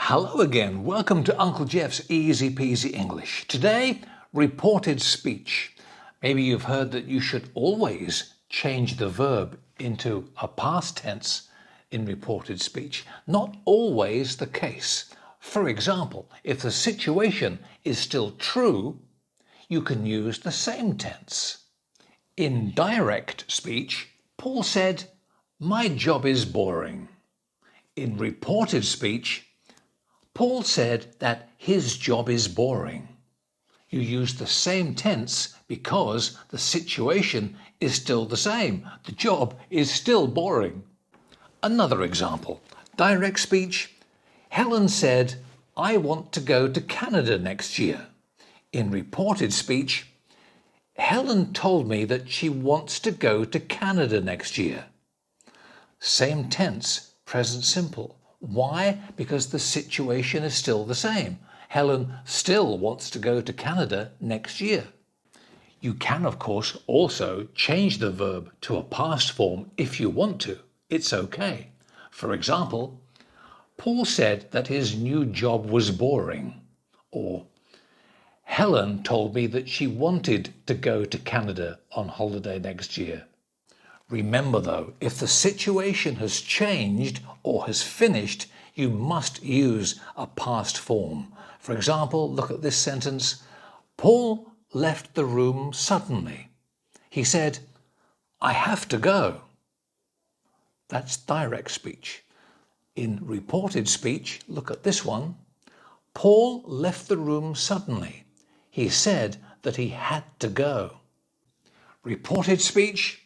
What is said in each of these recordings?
Hello again. Welcome to Uncle Jeff's Easy Peasy English. Today, reported speech. Maybe you've heard that you should always change the verb into a past tense in reported speech. Not always the case. For example, if the situation is still true, you can use the same tense. In direct speech, Paul said, "My job is boring." In reported speech, Paul said that his job is boring. You use the same tense because the situation is still the same. The job is still boring. Another example. Direct speech. Helen said, "I want to go to Canada next year." In reported speech, Helen told me that she wants to go to Canada next year. Same tense, present simple. Why? Because the situation is still the same. Helen still wants to go to Canada next year. You can, of course, also change the verb to a past form if you want to. It's okay. For example, Paul said that his new job was boring. Or, Helen told me that she wanted to go to Canada on holiday next year. Remember though, if the situation has changed or has finished, you must use a past form. For example, look at this sentence. Paul left the room suddenly. He said, "I have to go." That's direct speech. In reported speech, look at this one. Paul left the room suddenly. He said that he had to go. Reported speech.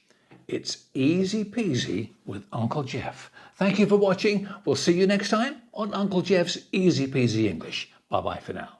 It's easy peasy with Uncle Jeff. Thank you for watching. We'll see you next time on Uncle Jeff's Easy Peasy English. Bye-bye for now.